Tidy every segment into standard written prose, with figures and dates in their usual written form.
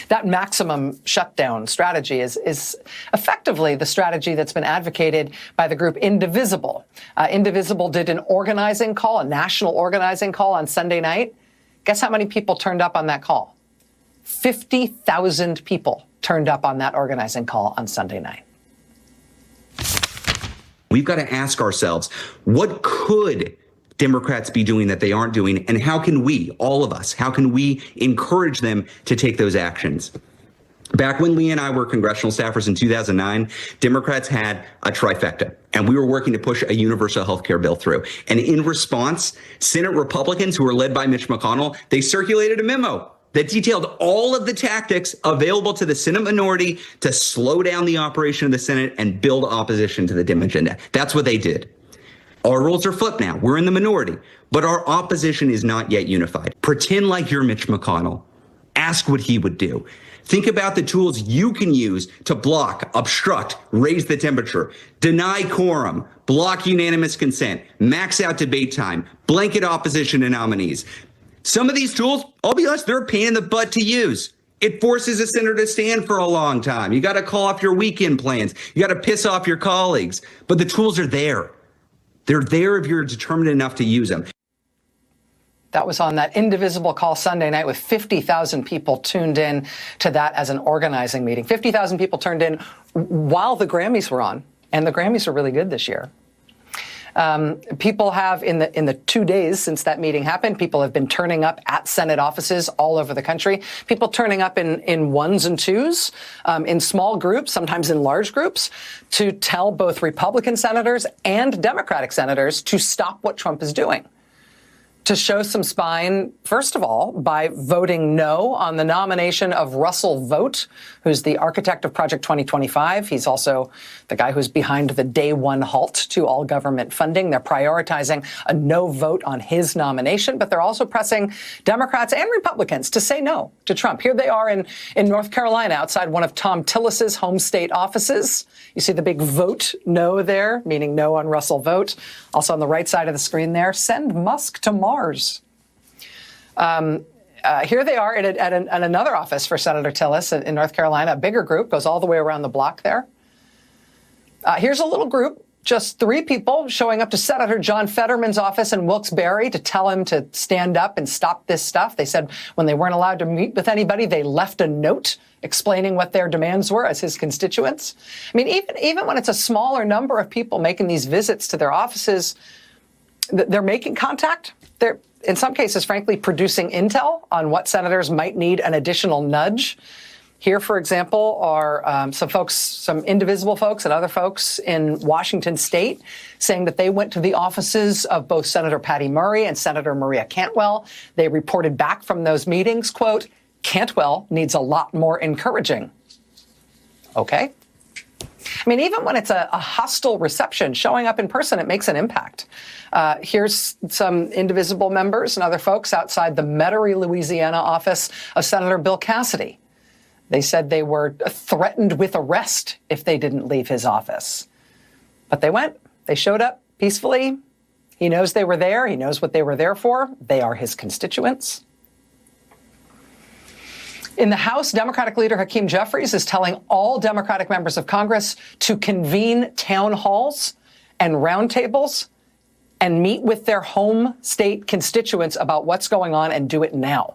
that maximum shutdown strategy is effectively the strategy that's been advocated by the group Indivisible. Indivisible did an organizing call, a national organizing call on Sunday night. Guess how many people turned up on that call? 50,000 people turned up on that organizing call on Sunday night. We've got to ask ourselves, what could Democrats be doing that they aren't doing? And how can we, all of us, how can we encourage them to take those actions? Back when Lee and I were congressional staffers in 2009, Democrats had a trifecta, and we were working to push a universal health care bill through. And in response, Senate Republicans, who were led by Mitch McConnell, they circulated a memo that detailed all of the tactics available to the Senate minority to slow down the operation of the Senate and build opposition to the Dem agenda. That's what they did. Our roles are flipped now. We're in the minority, but our opposition is not yet unified. Pretend like you're Mitch McConnell. Ask what he would do. Think about the tools you can use to block, obstruct, raise the temperature, deny quorum, block unanimous consent, max out debate time, blanket opposition to nominees. Some of these tools, I'll be honest, they're a pain in the butt to use. It forces a senator to stand for a long time. You got to call off your weekend plans. You got to piss off your colleagues. But the tools are there. They're there if you're determined enough to use them. That was on that Indivisible call Sunday night with 50,000 people tuned in to that as an organizing meeting. 50,000 people turned in while the Grammys were on, and the Grammys are really good this year. People have, in the 2 days since that meeting happened, people have been turning up at Senate offices all over the country. People turning up in ones and twos, in small groups, sometimes in large groups, to tell both Republican senators and Democratic senators to stop what Trump is doing. To show some spine, first of all, by voting no on the nomination of Russell Vought, who's the architect of Project 2025. He's also the guy who's behind the day one halt to all government funding. They're prioritizing a no vote on his nomination, but they're also pressing Democrats and Republicans to say no to Trump. Here they are in North Carolina, outside one of Tom Tillis's home state offices. You see the big vote no there, meaning no on Russell Vought. Also on the right side of the screen there, send Musk to Mars. Here they are at another office for Senator Tillis in North Carolina. A bigger group goes all the way around the block there. Here's a little group, just 3 people showing up to Senator John Fetterman's office in Wilkes-Barre to tell him to stand up and stop this stuff. They said when they weren't allowed to meet with anybody, they left a note explaining what their demands were as his constituents. I mean, even when it's a smaller number of people making these visits to their offices, they're making contact. They're, in some cases, frankly, producing intel on what senators might need an additional nudge. Here, for example, are some Indivisible folks and other folks in Washington state saying that they went to the offices of both Senator Patty Murray and Senator Maria Cantwell. They reported back from those meetings, quote, Cantwell needs a lot more encouraging. Okay. I mean, even when it's a hostile reception, showing up in person, it makes an impact. Here's some Indivisible members and other folks outside the Metairie, Louisiana office of Senator Bill Cassidy. They said they were threatened with arrest if they didn't leave his office. But they went. They showed up peacefully. He knows they were there. He knows what they were there for. They are his constituents. In the House, Democratic leader Hakeem Jeffries is telling all Democratic members of Congress to convene town halls and roundtables and meet with their home state constituents about what's going on and do it now.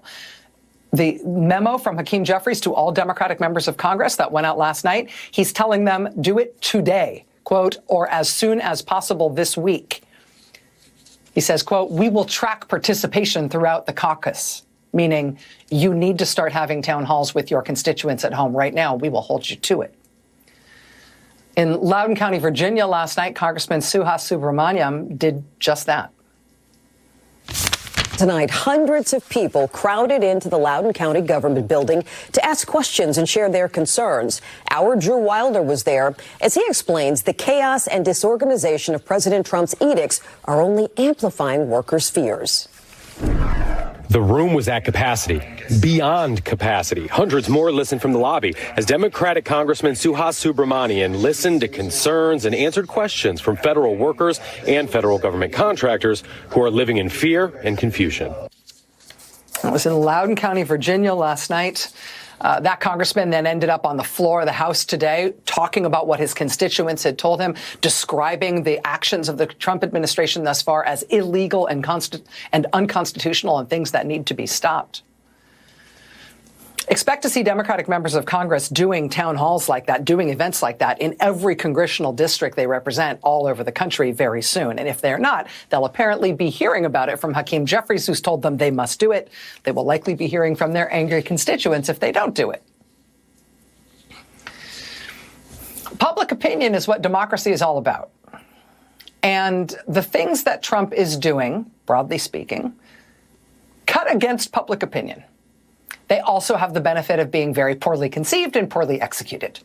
The memo from Hakeem Jeffries to all Democratic members of Congress that went out last night, he's telling them do it today, quote, or as soon as possible this week. He says, quote, we will track participation throughout the caucus, meaning you need to start having town halls with your constituents at home right now. We will hold you to it. In Loudoun County, Virginia, last night, Congressman Suhas Subramaniam did just that. Tonight, hundreds of people crowded into the Loudoun County government building to ask questions and share their concerns. Our Drew Wilder was there as he explains the chaos and disorganization of President Trump's edicts are only amplifying workers' fears. The room was at capacity, beyond capacity. Hundreds more listened from the lobby as Democratic Congressman Suhas Subramanian listened to concerns and answered questions from federal workers and federal government contractors who are living in fear and confusion. It was in Loudoun County, Virginia last night. That congressman then ended up on the floor of the House today talking about what his constituents had told him, describing the actions of the Trump administration thus far as illegal and unconstitutional and things that need to be stopped. Expect to see Democratic members of Congress doing town halls like that, doing events like that in every congressional district they represent all over the country very soon. And if they're not, they'll apparently be hearing about it from Hakeem Jeffries, who's told them they must do it. They will likely be hearing from their angry constituents if they don't do it. Public opinion is what democracy is all about. And the things that Trump is doing, broadly speaking, cut against public opinion. They also have the benefit of being very poorly conceived and poorly executed.